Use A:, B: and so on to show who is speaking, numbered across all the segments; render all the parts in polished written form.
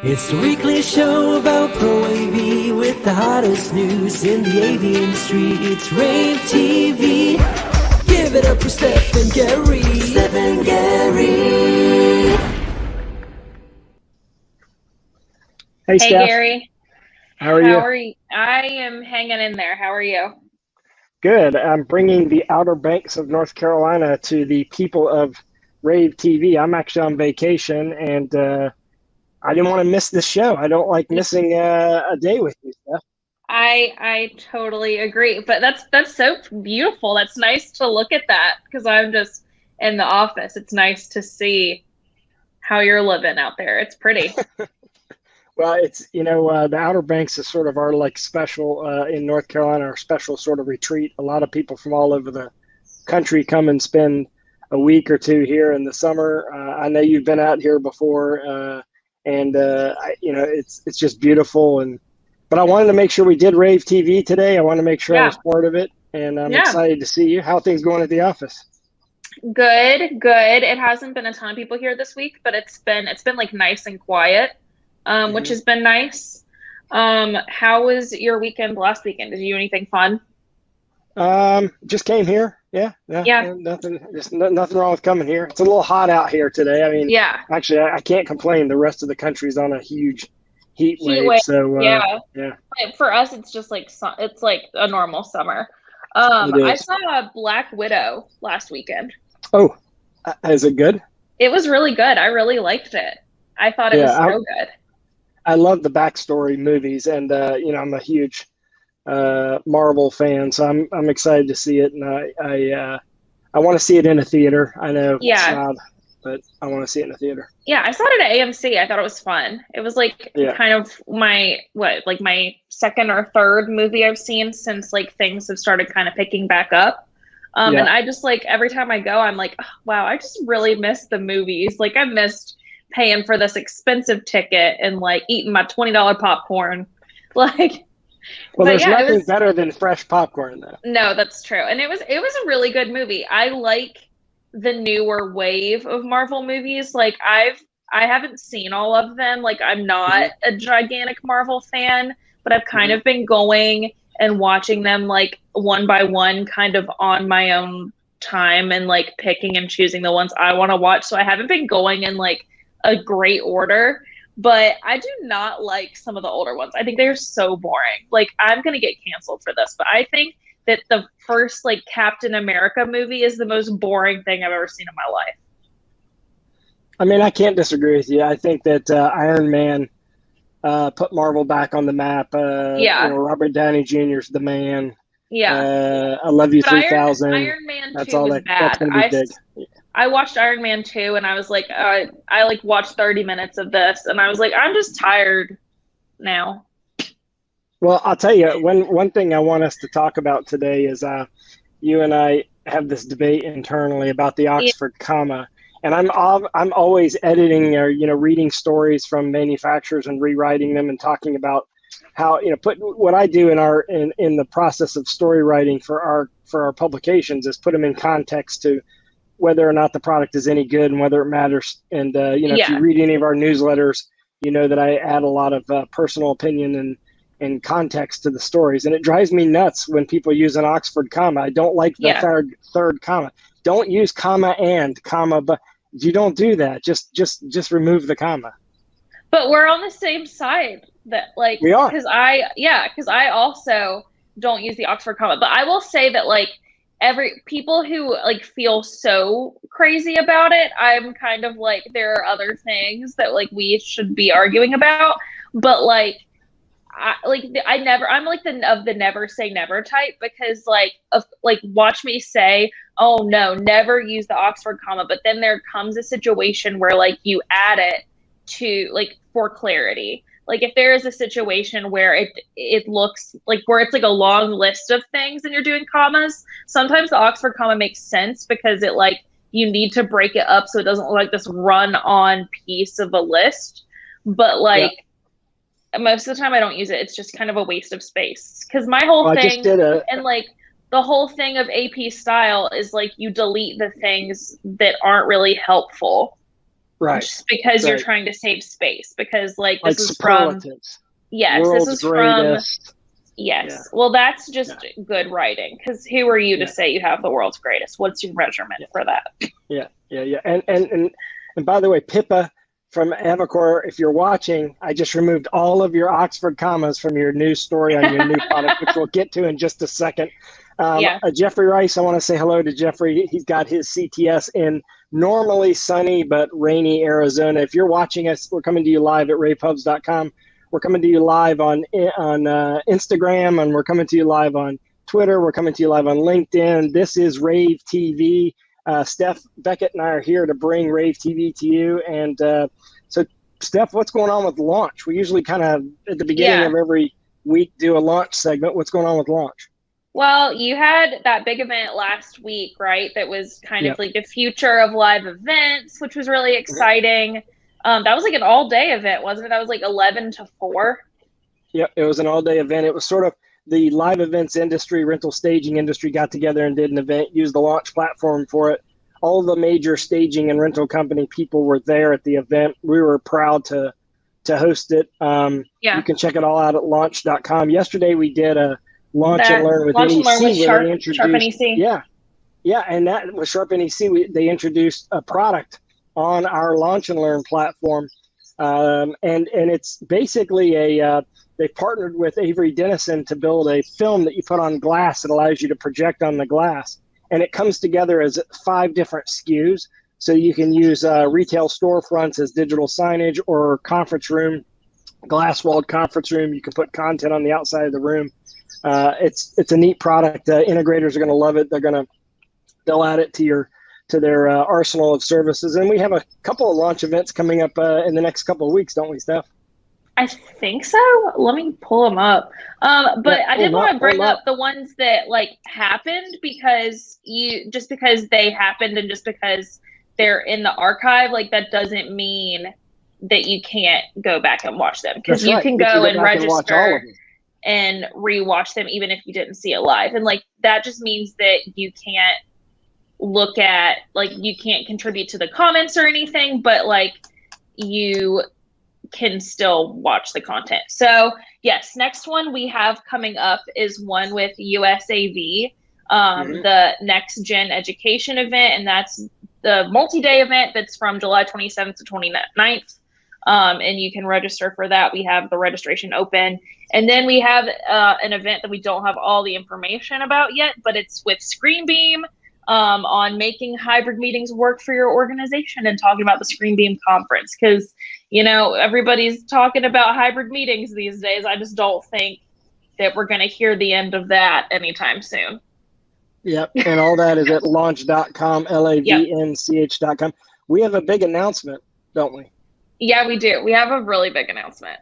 A: It's the weekly show about pro AV with the hottest news in the AV industry. It's rAVe TV. Give it up for Steph and Gary. Steph and Gary.
B: Hey, Steph.
C: Gary.
B: How are you?
C: I am hanging in there. How are you?
B: Good. I'm bringing the Outer Banks of North Carolina to the people of rAVe TV. I'm actually on vacation, and I didn't want to miss this show. I don't like missing a day with you, Steph.
C: I totally agree. But that's so beautiful. That's nice to look at that because I'm just in the office. It's nice to see how you're living out there. It's pretty.
B: Well, it's, the Outer Banks is sort of our special in North Carolina, our special sort of retreat. A lot of people from all over the country come and spend a week or two here in the summer. I know you've been out here before, and it's just beautiful. But I wanted to make sure we did rAVe TV today. I want to make sure I was part of it, and I'm excited to see you. How are things going at the office?
C: Good. It hasn't been a ton of people here this week, but it's been like nice and quiet. Which has been nice. How was your weekend last weekend? Did you do anything fun?
B: Just came here. Yeah. Nothing wrong with coming here. It's a little hot out here today. I mean, actually, I can't complain. The rest of the country's on a huge heat wave. So yeah.
C: For us, it's just like it's like a normal summer. I saw Black Widow last weekend.
B: Oh, is it good?
C: It was really good. I really liked it. I thought it was so good.
B: I love the backstory movies, and I'm a huge Marvel fan, so I'm excited to see it, and I want to see it in a theater. I know it's not, but I want to see it in a theater. Yeah,
C: I saw it at AMC. I thought it was fun. It was kind of my second or third movie I've seen since things have started kind of picking back up. And I just every time I go, I'm like, oh, wow, I just really miss the movies. I missed paying for this expensive ticket and eating my $20 popcorn.
B: Well, there's nothing better than fresh popcorn though.
C: No, that's true. And it was a really good movie. I like the newer wave of Marvel movies. I haven't seen all of them. I'm not a gigantic Marvel fan, but I've kind of been going and watching them one by one, kind of on my own time, and picking and choosing the ones I want to watch. So I haven't been going in a great order, but I do not like some of the older ones. I think they're so boring. I'm gonna get canceled for this, but I think that the first Captain America movie is the most boring thing I've ever seen in my life.
B: I mean, I can't disagree with you. I think that Iron Man put Marvel back on the map. Robert Downey Jr. is the man. I Love You 3000.
C: Iron Man 2 was bad. That's gonna be big. I watched Iron Man 2 and I was I watched 30 minutes of this and I was I'm just tired now.
B: Well, I'll tell you, one thing I want us to talk about today is you and I have this debate internally about the Oxford comma. And I'm always editing or reading stories from manufacturers and rewriting them and talking about how put what I do in the process of story writing for our publications is put them in context to whether or not the product is any good and whether it matters. And if you read any of our newsletters, you know that I add a lot of personal opinion and context to the stories. And it drives me nuts when people use an Oxford comma. I don't like the third comma. Don't use comma and comma, but you don't do that. Just remove the comma.
C: But we're on the same side. That
B: we are.
C: Because I also don't use the Oxford comma. But I will say that people who feel so crazy about it, I'm kind of there are other things that we should be arguing about. But I'm the never say never type, because watch me say, oh no, never use the Oxford comma, but then there comes a situation where you add it to for clarity. If there is a situation where it looks where it's a long list of things and you're doing commas, sometimes the Oxford comma makes sense because it you need to break it up so it doesn't look like this run on piece of a list. But most of the time I don't use it. It's just kind of a waste of space, because my whole thing and the whole thing of AP style is you delete the things that aren't really helpful.
B: Right.
C: just because you're
B: Right.
C: trying to save space. Because
B: Like
C: this is from
B: superlatives.
C: yes, this
B: World's
C: is from
B: greatest.
C: yes.
B: Yeah.
C: Well, that's just good writing. Because who are you to
B: Yeah.
C: say you have the world's greatest? What's your measurement for that?
B: Yeah. And by the way, Pippa from Avocor, if you're watching, I just removed all of your Oxford commas from your news story on your new product, which we'll get to in just a second. Jeffrey Rice, I want to say hello to Jeffrey. He's got his CTS in normally sunny but rainy Arizona. If you're watching us, we're coming to you live at ravepubs.com. We're coming to you live on Instagram, and we're coming to you live on Twitter. We're coming to you live on LinkedIn. This is rAVe TV. Steph Beckett and I are here to bring rAVe TV to you. And so, Steph, what's going on with launch? We usually kind of, at the beginning of every week, do a launch segment. What's going on with launch?
C: Well, you had that big event last week, right? That was kind of like the future of live events, which was really exciting. That was like an all-day event, wasn't it? That was like 11 to 4.
B: Yep, it was an all-day event. It was sort of the live events industry, rental staging industry got together and did an event, used the launch platform for it. All the major staging and rental company people were there at the event. We were proud to host it. You can check it all out at launch.com. Yesterday we did a launch and learn with NEC.
C: Sharp NEC.
B: Yeah, and that was Sharp NEC. They introduced a product on our launch and learn platform. And it's basically they partnered with Avery Dennison to build a film that you put on glass that allows you to project on the glass. And it comes together as 5 different SKUs. So you can use retail storefronts as digital signage, or conference room, glass-walled conference room. You can put content on the outside of the room. It's a neat product. Integrators are going to love it. They'll add it to their arsenal of services. And we have a couple of launch events coming up in the next couple of weeks, don't we, Steph?
C: I think so. Let me pull them up. But I did want to bring up the ones that happened because they happened, and just because they're in the archive, that doesn't mean that you can't go back and watch them, because you can go and register and rewatch them even if you didn't see it live. And that just means that you can't look at, you can't contribute to the comments or anything, but you can still watch the content. So yes, next one we have coming up is one with USAV, the Next Gen Education event, and that's the multi-day event that's from July 27th to 29th. And you can register for that. We have the registration open. And then we have an event that we don't have all the information about yet, but it's with ScreenBeam on making hybrid meetings work for your organization, and talking about the ScreenBeam conference. Because, everybody's talking about hybrid meetings these days. I just don't think that we're going to hear the end of that anytime soon.
B: Yep. And all that is at launch.com, LAVNCH.com. We have a big announcement, don't we?
C: Yeah, we do. We have a really big announcement.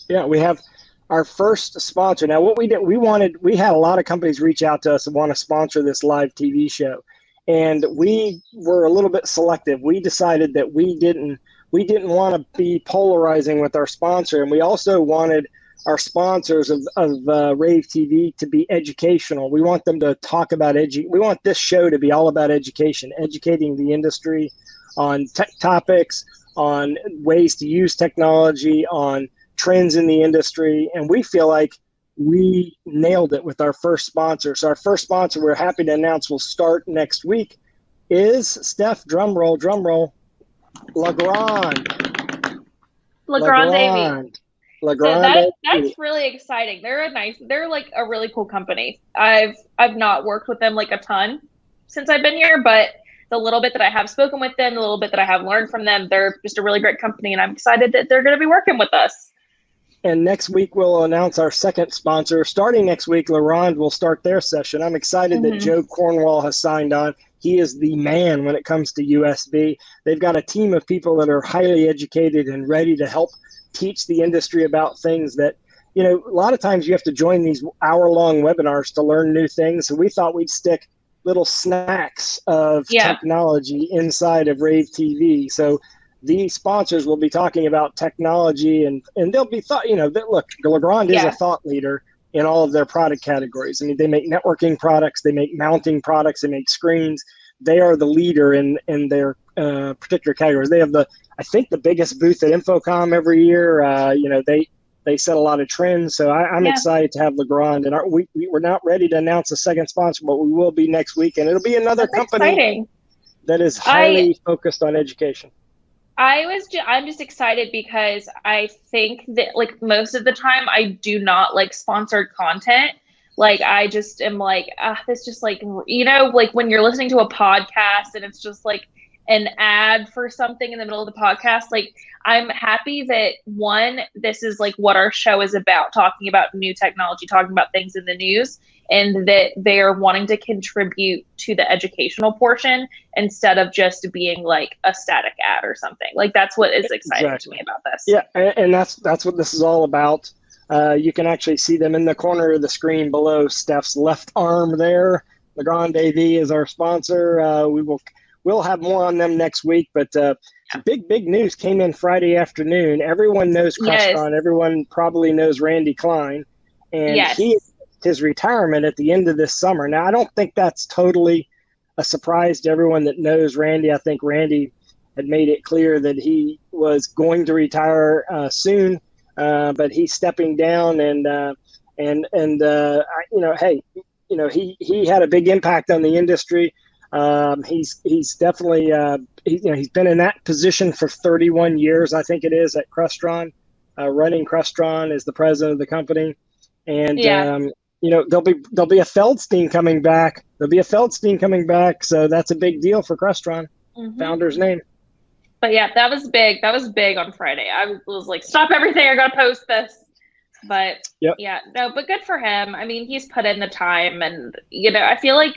B: Yeah, we have our first sponsor. Now, what we did, we had a lot of companies reach out to us and want to sponsor this live TV show. And we were a little bit selective. We decided that we didn't want to be polarizing with our sponsor. And we also wanted our sponsors of rAVe TV to be educational. We want them to talk about we want this show to be all about education, educating the industry on tech topics, on ways to use technology, on trends in the industry. And we feel like we nailed it with our first sponsor. So our first sponsor, we're happy to announce, will start next week, is Steph, drum roll, Legrand.
C: Legrand AV.
B: So
C: that's really exciting. They're a really cool company. I've not worked with them a ton since I've been here, but the little bit that I have spoken with them, the little bit that I have learned from them, they're just a really great company, and I'm excited that they're going to be working with us.
B: And next week we'll announce our second sponsor. Starting next week, Legrand will start their session. I'm excited that Joe Cornwall has signed on. He is the man when it comes to USB. They've got a team of people that are highly educated and ready to help teach the industry about things that, a lot of times you have to join these hour-long webinars to learn new things. So we thought we'd stick little snacks of technology inside of rAVe TV. So these sponsors will be talking about technology, and they'll be look, Legrand is a thought leader in all of their product categories. I mean, they make networking products, they make mounting products, they make screens, they are the leader in their particular categories. They have I think the biggest booth at InfoComm every year. They set a lot of trends. So I'm excited to have Legrand. And we're not ready to announce a second sponsor, but we will be next week. And it'll be another company
C: exciting.
B: That is highly focused on education.
C: I'm just excited because I think that like most of the time I do not like sponsored content. Like I just am like, this just like, like when you're listening to a podcast and it's just like an ad for something in the middle of the podcast, like I'm happy that one, this is like what our show is about, talking about new technology, talking about things in the news, and that they are wanting to contribute to the educational portion instead of just being like a static ad or something. Like that's what is exciting to me about this.
B: Yeah, and that's what this is all about. You can actually see them in the corner of the screen below Steph's left arm there. Legrand AV is our sponsor. We'll have more on them next week, but big news came in Friday afternoon. Everyone knows Crestron. Everyone probably knows Randy Klein, and his retirement at the end of this summer. Now, I don't think that's totally a surprise to everyone that knows Randy. I think Randy had made it clear that he was going to retire soon, but he's stepping down, he had a big impact on the industry. He's definitely he's been in that position for 31 years, I think it is, at Crestron, running Crestron as the president of the company, and there'll be a Feldstein coming back. So that's a big deal for Crestron, founder's name.
C: But yeah, that was big. That was big on Friday. I was like, stop everything! I gotta post this. But but good for him. I mean, he's put in the time, and I feel like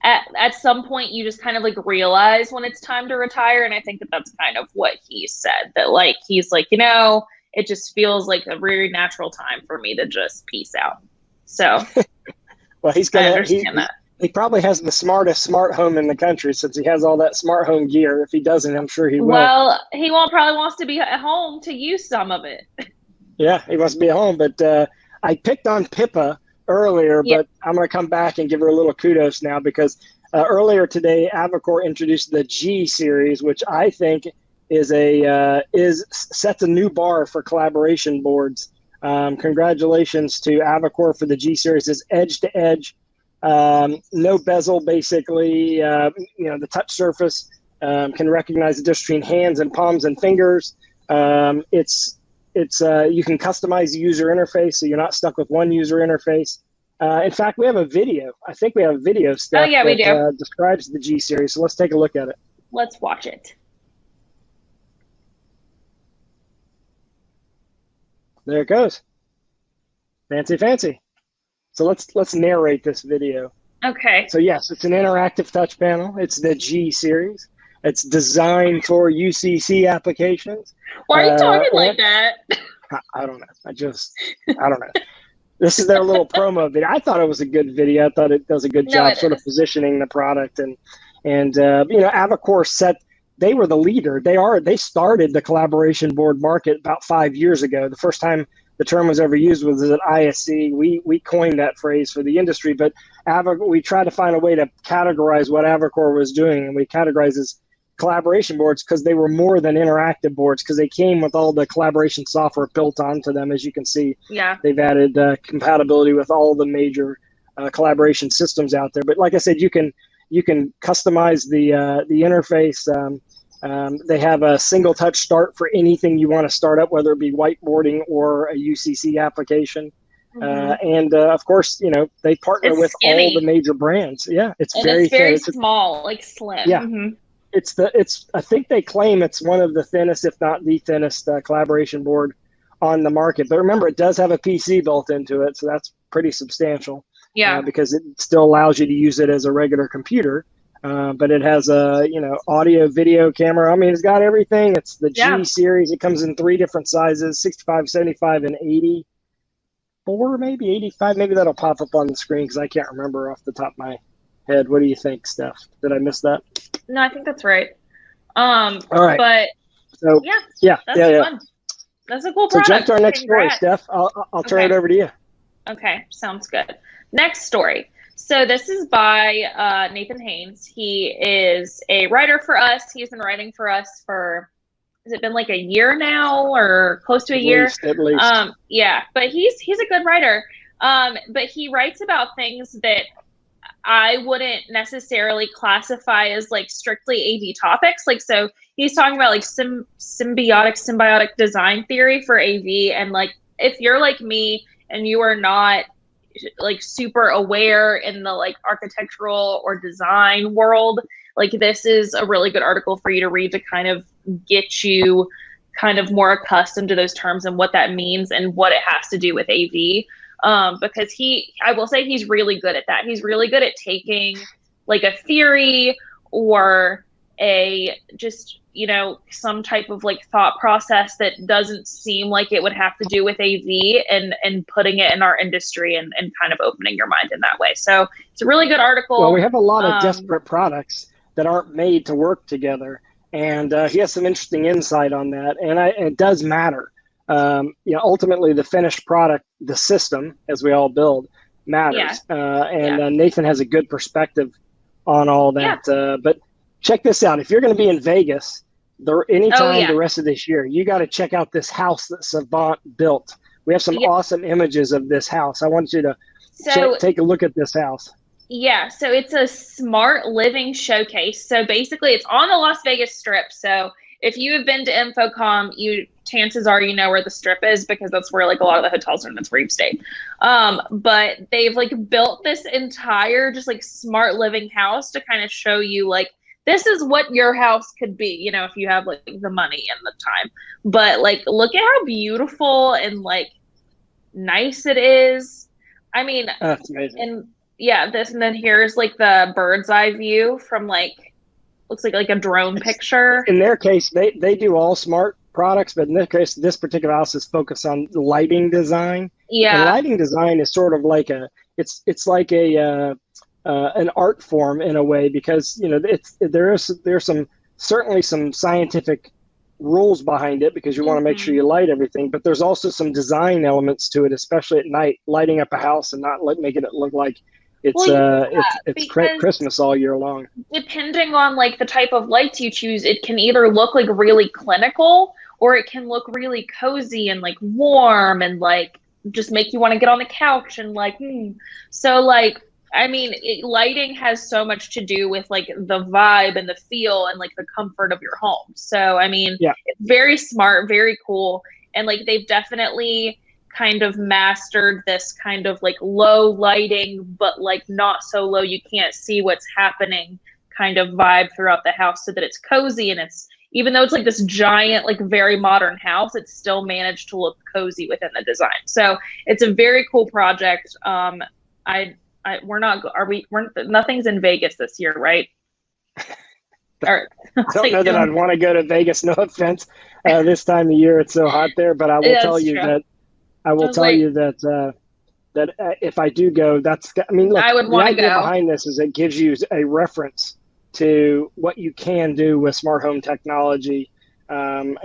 C: at some point you just kind of like realize when it's time to retire, and I think that's kind of what he said. That like he's like, it just feels like a very natural time for me to just peace out. So,
B: well, he probably has the smartest smart home in the country since he has all that smart home gear. If he doesn't, I'm sure he will.
C: Well, he probably wants to be at home to use some of it.
B: Yeah, he wants to be at home. But I picked on Pippa earlier, but I'm going to come back and give her a little kudos now because earlier today, Avocor introduced the G series, which I think sets a new bar for collaboration boards. Congratulations to Avocor for the G series. It's edge to edge, no bezel, basically. The touch surface can recognize the difference between hands and palms and fingers. You can customize the user interface, so you're not stuck with one user interface. In fact, we have a video. I think we have a video, Steph,
C: we do.
B: Describes the G series. So let's take a look at it.
C: Let's watch it.
B: There it goes. Fancy. So let's narrate this video.
C: Okay.
B: So yes, it's an interactive touch panel. It's the G series. It's designed for UCC applications.
C: Why are you talking like that?
B: I don't know. I don't know. This is their little promo video. I thought it was a good video. I thought it does a good job sort of positioning the product. And Avocor they were the leader. They started the collaboration board market about 5 years ago. The first time the term was ever used was at ISC. We coined that phrase for the industry, but we tried to find a way to categorize what Avocor was doing, and we categorized as collaboration boards because they were more than interactive boards because they came with all the collaboration software built onto them. As you can see, they've added compatibility with all the major collaboration systems out there. But like I said, you can customize the interface. They have a single touch start for anything you want to start up, whether it be whiteboarding or a UCC application. Of course, they partner with all the major brands. Yeah, it's very
C: small, like slim.
B: Yeah. I think they claim it's one of the thinnest, if not the thinnest, collaboration board on the market. But remember, it does have a PC built into it, so that's pretty substantial. Yeah. Because it still allows you to use it as a regular computer, but it has a audio, video, camera. I mean, it's got everything. It's the G series. It comes in 3 different sizes: 65, 75, and 84, maybe 85. Maybe that'll pop up on the screen because I can't remember off the top of my head. What do you think, Steph? Did I miss that?
C: No, I think that's right.
B: All right.
C: But
B: so that's
C: fun. That's a cool product.
B: So jump to our next story, Steph. I'll turn it over to you.
C: Okay, sounds good. Next story. So this is by Nathan Haynes. He is a writer for us. He's been writing for us for, has it been like a year now or close to a year?
B: At least.
C: Yeah, but he's a good writer. But he writes about things that I wouldn't necessarily classify as like strictly AV topics. Like, so he's talking about like symbiotic design theory for AV. And like, if you're like me and you are not like super aware in the like architectural or design world, like this is a really good article for you to read to kind of get you kind of more accustomed to those terms and what that means and what it has to do with AV. Because I will say he's really good at that. He's really good at taking like a theory or some type of like thought process that doesn't seem like it would have to do with AV and putting it in our industry and kind of opening your mind in that way. So it's a really good article.
B: Well, we have a lot of disparate products that aren't made to work together. And he has some interesting insight on that. And it does matter. Ultimately the finished product, the system, as we all build, matters. Yeah. Nathan has a good perspective on all that. Yeah. But check this out. If you're going to be in Vegas anytime the rest of this year, you got to check out this house that Savant built. We have some awesome images of this house. I want you to take a look at this house.
C: Yeah, so it's a smart living showcase. So basically it's on the Las Vegas Strip. So if you have been to InfoComm, chances are you know where the Strip is because that's where like a lot of the hotels are and that's where you've stayed. But they've like built this entire just like smart living house to kind of show you like, this is what your house could be, you know, if you have like the money and the time. But like, look at how beautiful and like nice it is. I mean,
B: that's amazing.
C: And yeah, and then here's like the bird's eye view from like, looks like a drone picture.
B: In their case, they do all smart products, but in this case, this particular house is focused on lighting design.
C: Yeah.
B: And lighting design is sort of like it's like an art form in a way, because there's certainly some scientific rules behind it, because you want to make sure you light everything, but there's also some design elements to it, especially at night, lighting up a house and not making it look like it's Christmas all year long.
C: Depending on like the type of lights you choose, it can either look like really clinical or it can look really cozy and like warm and like just make you want to get on the couch and like so like, I mean, lighting has so much to do with like the vibe and the feel and like the comfort of your home. So, I mean, It's very smart, very cool. And like, they've definitely kind of mastered this kind of like low lighting, but like not so low you can't see what's happening kind of vibe throughout the house so that it's cozy. And it's, even though it's like this giant, like very modern house, it's still managed to look cozy within the design. So it's a very cool project. Nothing's in Vegas this year, right?
B: I don't know that I'd want to go to Vegas. No offense. This time of year, it's so hot there. But I will tell you that if I do go, look,
C: I would want to go.
B: Behind this is it gives you a reference to what you can do with smart home technology, and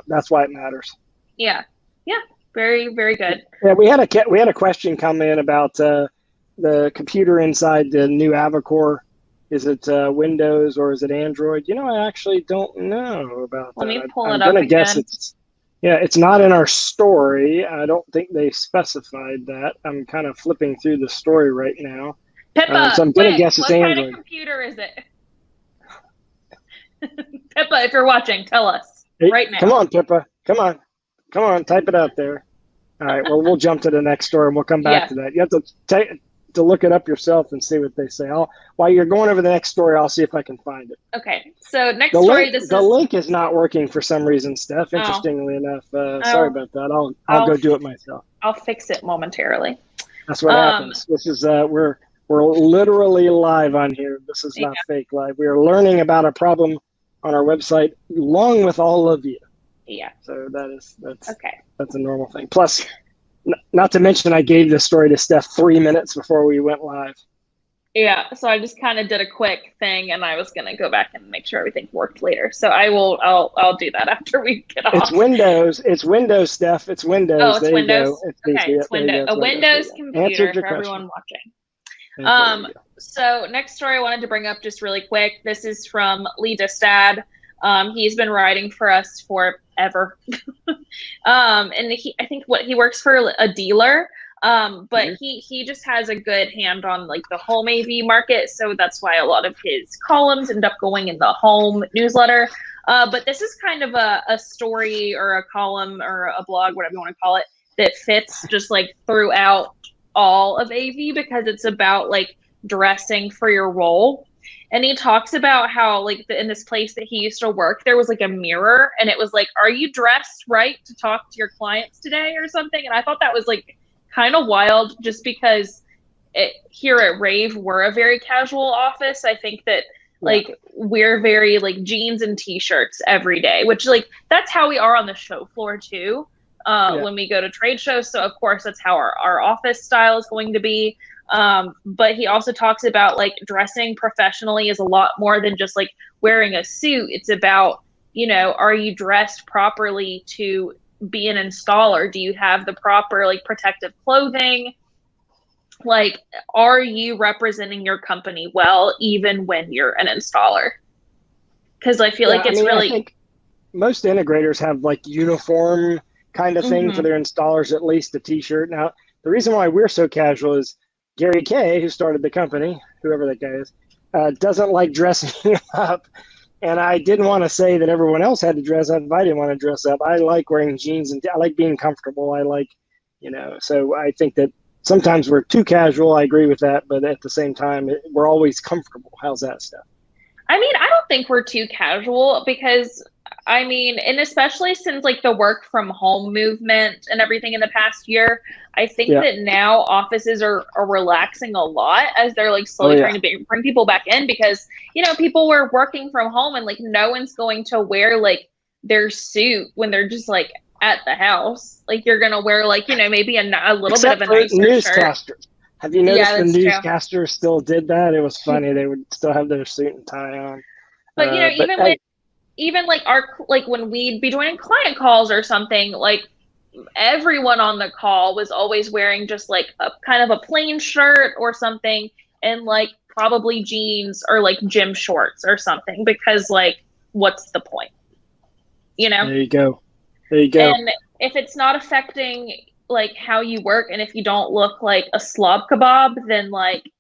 B: that's why it matters.
C: Yeah. Very, very good.
B: Yeah, we had a question come in about the computer inside the new AVAcore. Is it Windows or is it Android? I actually don't know about that.
C: Let me pull it up.
B: I'm gonna guess it's not in our story. I don't think they specified that. I'm kind of flipping through the story right now.
C: Pippa,
B: so I'm gonna guess it's Android.
C: What kind of computer is it? Pippa, if you're watching, tell us right now.
B: Come on, Pippa. Come on, type it out there. All right, well, we'll jump to the next story and we'll come back to that. You have to look it up yourself and see what they say. While you're going over the next story, I'll see if I can find it.
C: Okay, so next story.
B: The link is not working for some reason, Steph. Interestingly enough, sorry about that. I'll go do it myself.
C: I'll fix it momentarily.
B: That's what happens. This is we're literally live on here. This is not fake live. We are learning about a problem on our website along with all of you.
C: Yeah.
B: So that's
C: okay.
B: That's a normal thing. Plus, not to mention, I gave this story to Steph 3 minutes before we went live.
C: Yeah. So I just kind of did a quick thing, and I was gonna go back and make sure everything worked later. So I'll do that after we get off.
B: It's Windows. It's Windows, Steph. It's Windows.
C: Oh, it's
B: there
C: Windows.
B: You go.
C: Okay, it's Windows. A Windows computer for everyone watching. So next story I wanted to bring up just really quick. This is from Lee Distad. He's been writing for us forever. And I think he works for a dealer. But he just has a good hand on like the home AV market. So that's why a lot of his columns end up going in the home newsletter. But this is kind of a story or a column or a blog, whatever you want to call it, that fits just like throughout all of AV because it's about like dressing for your role. And he talks about how like in this place that he used to work, there was like a mirror and it was like, are you dressed right to talk to your clients today or something? And I thought that was like kind of wild just because here at rAVe, we're a very casual office. I think that like we're very like jeans and t-shirts every day, which like that's how we are on the show floor too. When we go to trade shows. So of course that's how our office style is going to be. But he also talks about like dressing professionally is a lot more than just like wearing a suit. It's about, you know, are you dressed properly to be an installer? Do you have the proper like protective clothing? Like, are you representing your company well, even when you're an installer? Because I feel like it's really.
B: I think most integrators have like uniform kind of thing for their installers, at least a t-shirt. Now, the reason why we're so casual is Gary K, who started the company, whoever that guy is, doesn't like dressing up. And I didn't want to say that everyone else had to dress up if I didn't want to dress up. I like wearing jeans and I like being comfortable. I like, you know, so I think that sometimes we're too casual. I agree with that. But at the same time, we're always comfortable. How's that stuff?
C: I mean, I don't think we're too casual because, I mean, and especially since like the work from home movement and everything in the past year, I think that now offices are relaxing a lot as they're like slowly trying to bring people back in because, you know, people were working from home and like no one's going to wear like their suit when they're just like at the house. Like you're going to wear like, you know, maybe a little
B: Except
C: bit of a nicer
B: newscasters. Have you noticed the newscasters
C: true.
B: still did that? It was funny. They would still have their suit and tie on.
C: But, you know, even like when we'd be joining client calls or something, like everyone on the call was always wearing just like a kind of a plain shirt or something and like probably jeans or like gym shorts or something because like, what's the point? You know?
B: There you go. There you go.
C: And if it's not affecting like how you work and if you don't look like a slob kebab, then like,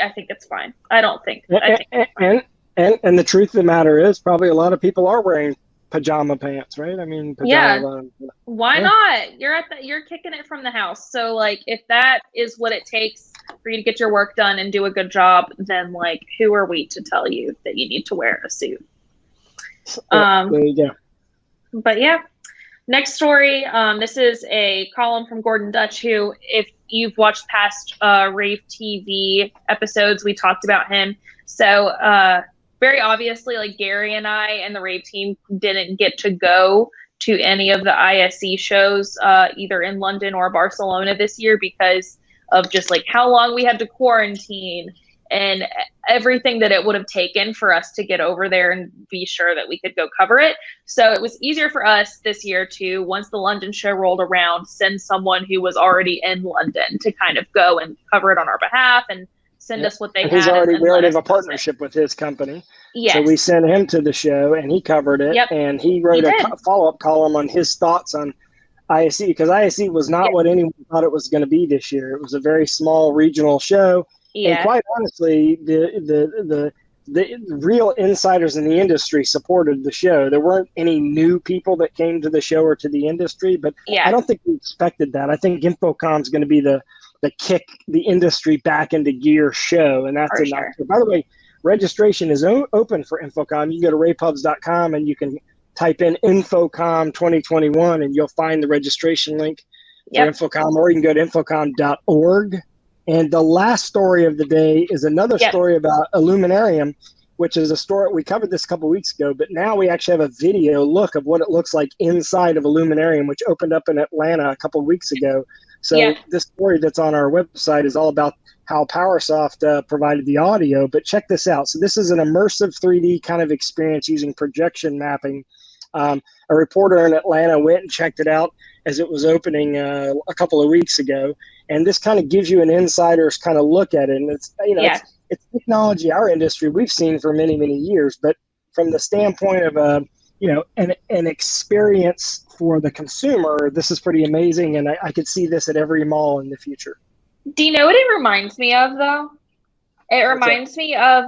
C: I think it's fine. I think it's fine.
B: And the truth of the matter is probably a lot of people are wearing pajama pants, right? I mean,
C: why not? You're kicking it from the house. So like, if that is what it takes for you to get your work done and do a good job, then like, who are we to tell you that you need to wear a suit?
B: There you go.
C: But yeah. Next story, this is a column from Gordon Dutch, who, if you've watched past rAVe TV episodes, we talked about him. So very obviously, like Gary and I and the rAVe team didn't get to go to any of the ISE shows, either in London or Barcelona this year because of just like how long we had to quarantine and everything that it would have taken for us to get over there and be sure that we could go cover it. So it was easier for us this year to, once the London show rolled around, send someone who was already in London to kind of go and cover it on our behalf and send us what they had.
B: We already have a partnership with his company.
C: Yes.
B: So we sent him to the show and he covered it. And he wrote a follow-up column on his thoughts on ISE because ISE was not what anyone thought it was going to be this year. It was a very small regional show. And quite honestly, the real insiders in the industry supported the show. There weren't any new people that came to the show or to the industry, but I don't think we expected that. I think InfoComm's going to be the kick the industry back into gear show, and that's By the way, registration is open for InfoComm. You can go to ravepubs.com and you can type in InfoComm 2021 and you'll find the registration link for InfoComm, or you can go to infocom.org. And the last story of the day is another story about Illuminarium, which is a story. We covered this a couple weeks ago, but now we actually have a video look of what it looks like inside of Illuminarium, which opened up in Atlanta a couple weeks ago. So this story that's on our website is all about how PowerSoft provided the audio, but check this out. So this is an immersive 3D kind of experience using projection mapping. A reporter in Atlanta went and checked it out. as it was opening a couple of weeks ago. And this kind of gives you an insider's kind of look at it. And it's, it's technology, our industry, we've seen for many, many years. But from the standpoint of, an experience for the consumer, this is pretty amazing. And I could see this at every mall in the future.
C: Do you know what it reminds me of, though? It reminds me of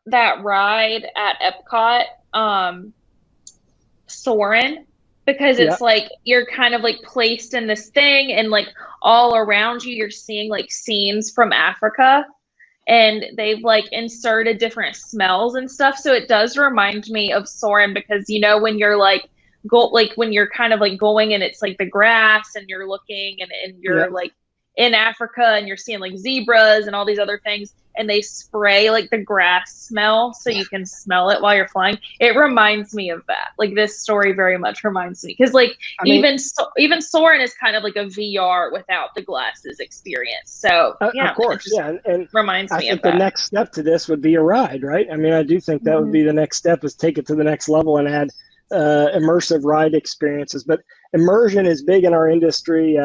C: that ride at Epcot, Soarin', because it's like you're kind of like placed in this thing, and like all around you, you're seeing like scenes from Africa, and they've like inserted different smells and stuff. So it does remind me of Soarin', because when you're like when you're kind of like going and it's like the grass and you're looking and you're like in Africa and you're seeing like zebras and all these other things, and they spray like the grass smell so you can smell it while you're flying. It reminds me of that. Like, this story very much reminds me, because like even Soarin' is kind of like a VR without the glasses experience. So
B: of course, and
C: reminds me
B: I think
C: of that.
B: the next step to this would be a ride, right? I mean, I do think that would be the next step, is take it to the next level and add immersive ride experiences. But immersion is big in our industry.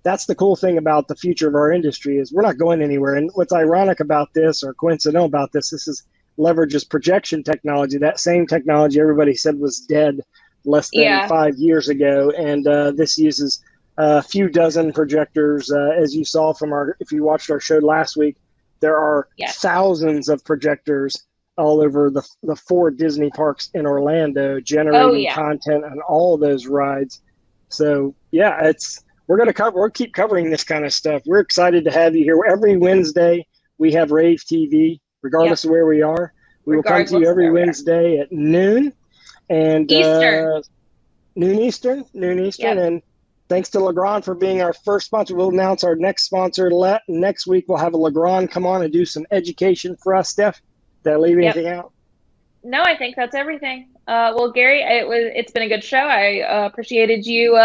B: That's the cool thing about the future of our industry, is we're not going anywhere. And what's ironic about this, or coincidental about this is leverages projection technology, that same technology everybody said was dead less than 5 years ago. And this uses a few dozen projectors. As you saw from if you watched our show last week, there are thousands of projectors all over the 4 Disney parks in Orlando, generating content on all of those rides. So we'll keep covering this kind of stuff. We're excited to have you here. Every Wednesday, we have rAVe TV, regardless of where we are. We will come to you every Wednesday at noon. And
C: Eastern.
B: Noon Eastern. Yep. And thanks to Legrand for being our first sponsor. We'll announce our next sponsor next week. We'll have a Legrand come on and do some education for us, Steph. Did I leave anything out?
C: No, I think that's everything. Well, Gary, it's been a good show. I appreciated you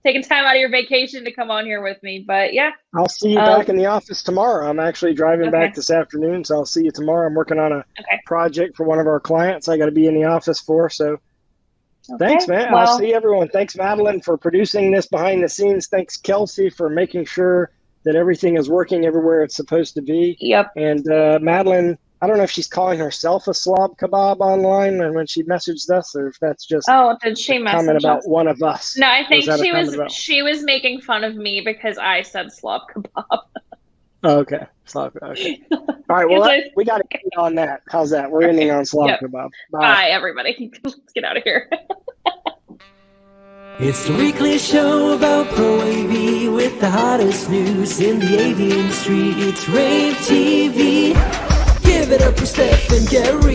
C: taking time out of your vacation to come on here with me. But
B: I'll see you back in the office tomorrow. I'm actually driving back this afternoon, so I'll see you tomorrow. I'm working on a project for one of our clients I got to be in the office for. So thanks, man.
C: Well,
B: I'll see everyone. Thanks, Madeline, for producing this behind the scenes. Thanks, Kelsey, for making sure that everything is working everywhere it's supposed to be.
C: Yep.
B: And Madeline, I don't know if she's calling herself a slob kebab online and when she messaged us, or if that's just
C: did she message
B: comment about
C: us?
B: one of us.
C: No, I think she was making fun of me because I said slob kebab.
B: Okay. Slob kebab. Okay. All right. Well, we got to get on that. How's that? We're ending on slob kebab.
C: Bye, everybody. Let's get out of here.
A: It's the weekly show about rAVe with the hottest news in the AV industry. It's rAVe TV. Give it up for Steph and Gary.